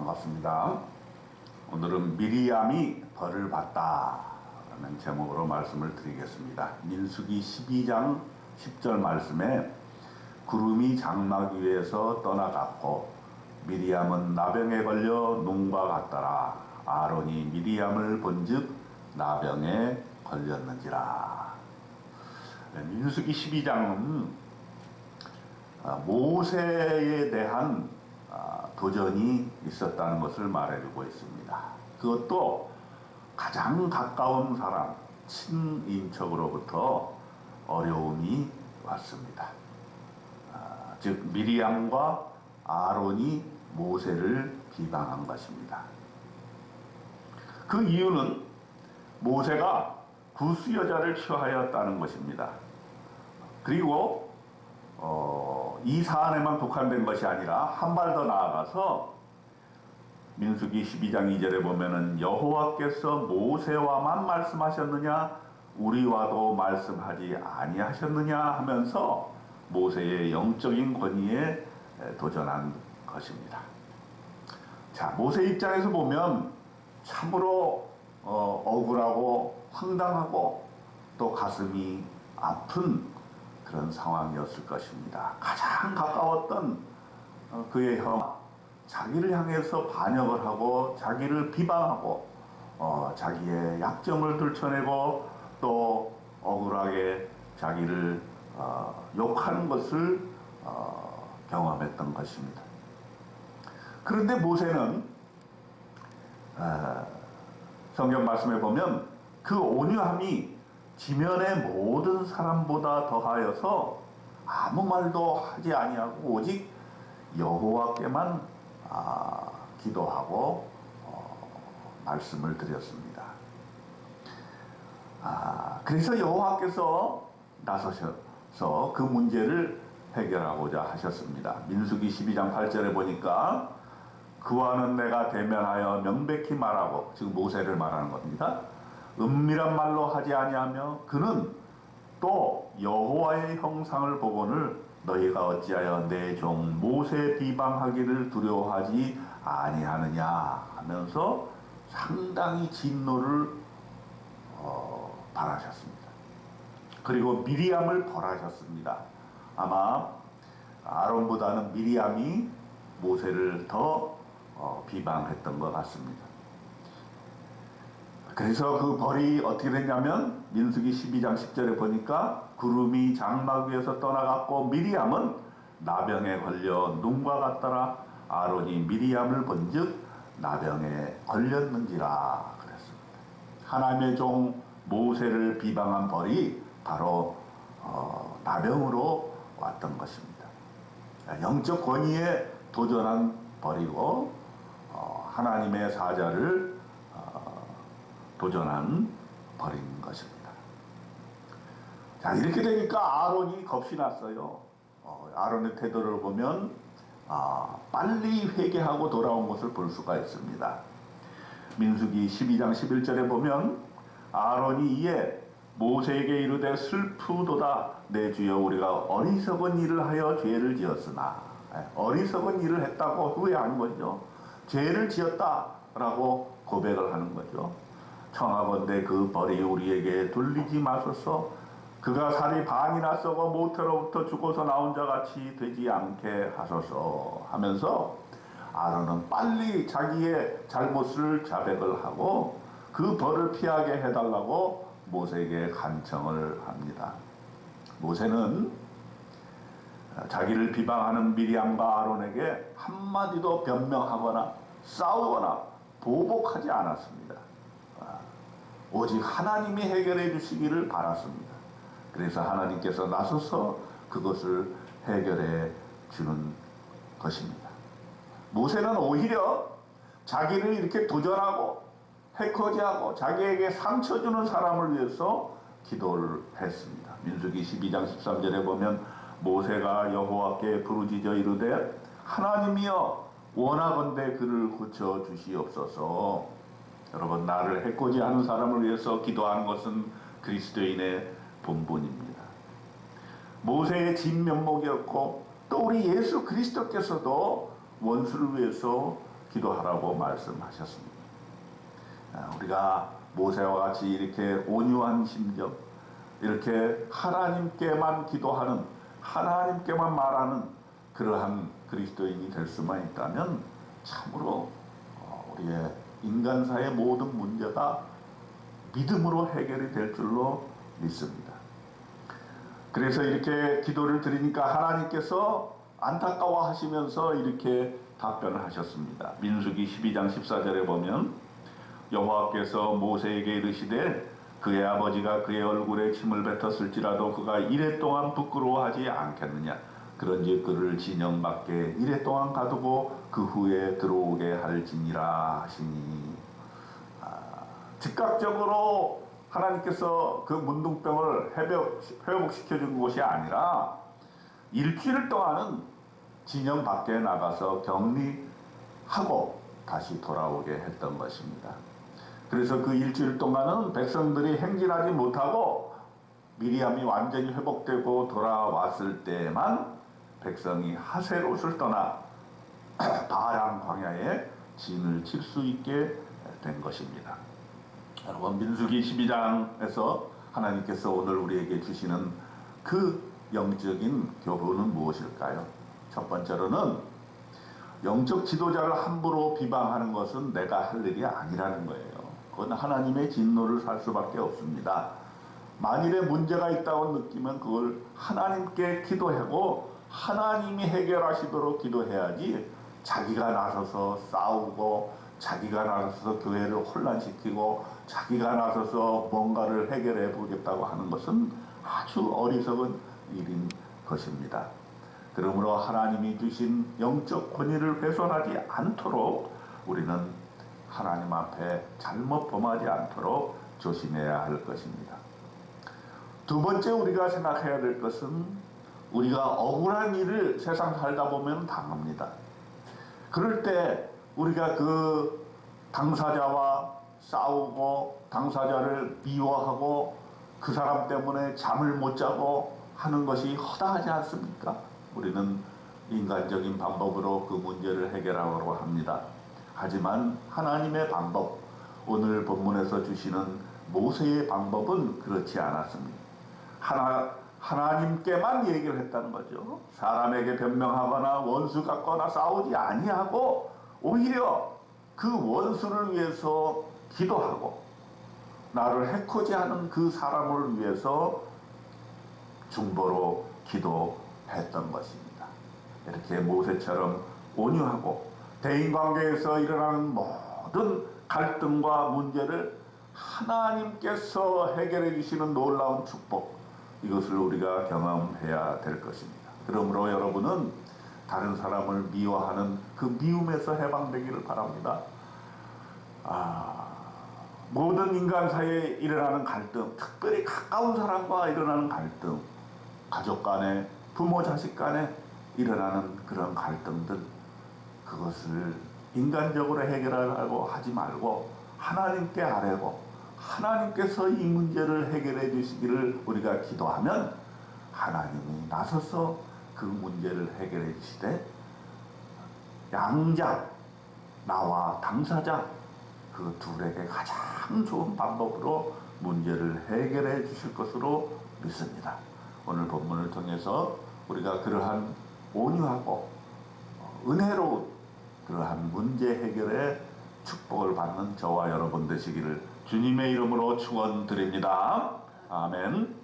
반갑습니다. 오늘은 미리암이 벌을 받다 라는 제목으로 말씀을 드리겠습니다. 민수기 12장 10절 말씀에 구름이 장막 위에서 떠나갔고 미리암은 나병에 걸려 농과 같더라. 아론이 미리암을 본즉 나병에 걸렸는지라. 민수기 12장은 모세에 대한 도전이 있었다는 것을 말해주고 있습니다. 그것도 가장 가까운 사람, 친인척으로부터 어려움이 왔습니다. 즉 미리암과 아론이 모세를 비방한 것입니다. 그 이유는 모세가 구스 여자를 취하였다는 것입니다. 그리고 이 사안에만 국한된 것이 아니라 한 발 더 나아가서 민수기 12장 2절에 보면은 여호와께서 모세와만 말씀하셨느냐 우리와도 말씀하지 아니하셨느냐 하면서 모세의 영적인 권위에 도전한 것입니다. 자, 모세 입장에서 보면 참으로 억울하고 황당하고 또 가슴이 아픈 그런 상황이었을 것입니다. 가장 가까웠던 그의 형, 자기를 향해서 반역을 하고 자기를 비방하고 자기의 약점을 들춰내고 또 억울하게 자기를 욕하는 것을 경험했던 것입니다. 그런데 모세는 성경 말씀에 보면 그 온유함이 지면의 모든 사람보다 더하여서 아무 말도 하지 아니하고 오직 여호와께만 기도하고 말씀을 드렸습니다. 그래서 여호와께서 나서셔서 그 문제를 해결하고자 하셨습니다. 민수기 12장 8절에 보니까 그와는 내가 대면하여 명백히 말하고, 지금 모세를 말하는 겁니다. 은밀한 말로 하지 아니하며 그는 또 여호와의 형상을 보고는 너희가 어찌하여 내 종 모세 비방하기를 두려워하지 아니하느냐 하면서 상당히 진노를 발하셨습니다. 그리고 미리암을 벌하셨습니다. 아마 아론보다는 미리암이 모세를 더 비방했던 것 같습니다. 그래서 그 벌이 어떻게 됐냐면 민수기 12장 10절에 보니까 구름이 장막 위에서 떠나갔고 미리암은 나병에 걸려 눈과 같더라. 아론이 미리암을 본즉 나병에 걸렸는지라 그랬습니다. 하나님의 종 모세를 비방한 벌이 바로 나병으로 왔던 것입니다. 영적 권위에 도전한 벌이고 하나님의 사자를 도전한 벌인 것입니다. 자, 이렇게 되니까 아론이 겁이 났어요. 아론의 태도를 보면 빨리 회개하고 돌아온 것을 볼 수가 있습니다. 민수기 12장 11절에 보면 아론이 이에 모세에게 이르되 슬프도다 내 주여 우리가 어리석은 일을 하여 죄를 지었으나, 어리석은 일을 했다고 후회하는 거죠. 죄를 지었다라고 고백을 하는 거죠. 청하건대 그 벌이 우리에게 돌리지 마소서. 그가 살이 반이나 썩어 모태로부터 죽어서 나온 자같이 되지 않게 하소서 하면서 아론은 빨리 자기의 잘못을 자백을 하고 그 벌을 피하게 해달라고 모세에게 간청을 합니다. 모세는 자기를 비방하는 미리암과 아론에게 한마디도 변명하거나 싸우거나 보복하지 않았습니다. 오직 하나님이 해결해 주시기를 바랐습니다. 그래서 하나님께서 나서서 그것을 해결해 주는 것입니다. 모세는 오히려 자기를 이렇게 도전하고 해코지하고 자기에게 상처 주는 사람을 위해서 기도를 했습니다. 민수기 12장 13절에 보면 모세가 여호와께 부르짖어 이르되 하나님이여 원하건대 그를 고쳐 주시옵소서. 여러분, 나를 해코지하는 사람을 위해서 기도하는 것은 그리스도인의 본분입니다. 모세의 진면목이었고 또 우리 예수 그리스도께서도 원수를 위해서 기도하라고 말씀하셨습니다. 우리가 모세와 같이 이렇게 온유한 심정, 이렇게 하나님께만 기도하는, 하나님께만 말하는 그러한 그리스도인이 될 수만 있다면 참으로 우리의 인간사의 모든 문제가 믿음으로 해결이 될 줄로 믿습니다. 그래서 이렇게 기도를 드리니까 하나님께서 안타까워하시면서 이렇게 답변을 하셨습니다. 민수기 12장 14절에 보면 여호와께서 모세에게 이르시되 그의 아버지가 그의 얼굴에 침을 뱉었을지라도 그가 이레 동안 부끄러워하지 않겠느냐. 그런즉 그를 진영 밖에 이레 동안 가두고 그 후에 들어오게 할지니라 하시니. 즉각적으로 하나님께서 그 문둥병을 회복시켜 준 것이 아니라 일주일 동안은 진영 밖에 나가서 격리하고 다시 돌아오게 했던 것입니다. 그래서 그 일주일 동안은 백성들이 행진하지 못하고 미리암이 완전히 회복되고 돌아왔을 때만 백성이 하세롯을 떠나 바람 광야에 진을 칠 수 있게 된 것입니다. 여러분, 민수기 12장에서 하나님께서 오늘 우리에게 주시는 그 영적인 교훈은 무엇일까요? 첫 번째로는 영적 지도자를 함부로 비방하는 것은 내가 할 일이 아니라는 거예요. 그건 하나님의 진노를 살 수밖에 없습니다. 만일에 문제가 있다고 느끼면 그걸 하나님께 기도하고 하나님이 해결하시도록 기도해야지, 자기가 나서서 싸우고 자기가 나서서 교회를 혼란시키고 자기가 나서서 뭔가를 해결해 보겠다고 하는 것은 아주 어리석은 일인 것입니다. 그러므로 하나님이 주신 영적 권위를 훼손하지 않도록 우리는 하나님 앞에 잘못 범하지 않도록 조심해야 할 것입니다. 두 번째 우리가 생각해야 될 것은 우리가 억울한 일을 세상 살다 보면 당합니다. 그럴 때 우리가 그 당사자와 싸우고 당사자를 미워하고 그 사람 때문에 잠을 못 자고 하는 것이 허다하지 않습니까? 우리는 인간적인 방법으로 그 문제를 해결하려고 합니다. 하지만 하나님의 방법, 오늘 본문에서 주시는 모세의 방법은 그렇지 않았습니다. 하나님께만 얘기를 했다는 거죠. 사람에게 변명하거나 원수 같거나 싸우지 아니하고 오히려 그 원수를 위해서 기도하고 나를 해코지 하는 그 사람을 위해서 중보로 기도했던 것입니다. 이렇게 모세처럼 온유하고 대인관계에서 일어나는 모든 갈등과 문제를 하나님께서 해결해 주시는 놀라운 축복, 이것을 우리가 경험해야 될 것입니다. 그러므로 여러분은 다른 사람을 미워하는 그 미움에서 해방되기를 바랍니다. 모든 인간 사이에 일어나는 갈등, 특별히 가까운 사람과 일어나는 갈등, 가족 간에, 부모 자식 간에 일어나는 그런 갈등들, 그것을 인간적으로 해결하려고 하지 말고 하나님께 아뢰고 하나님께서 이 문제를 해결해 주시기를 우리가 기도하면 하나님이 나서서 그 문제를 해결해 주시되, 양자, 나와 당사자, 그 둘에게 가장 좋은 방법으로 문제를 해결해 주실 것으로 믿습니다. 오늘 본문을 통해서 우리가 그러한 온유하고 은혜로운 그러한 문제 해결의 축복을 받는 저와 여러분 되시기를 주님의 이름으로 축원드립니다. 아멘.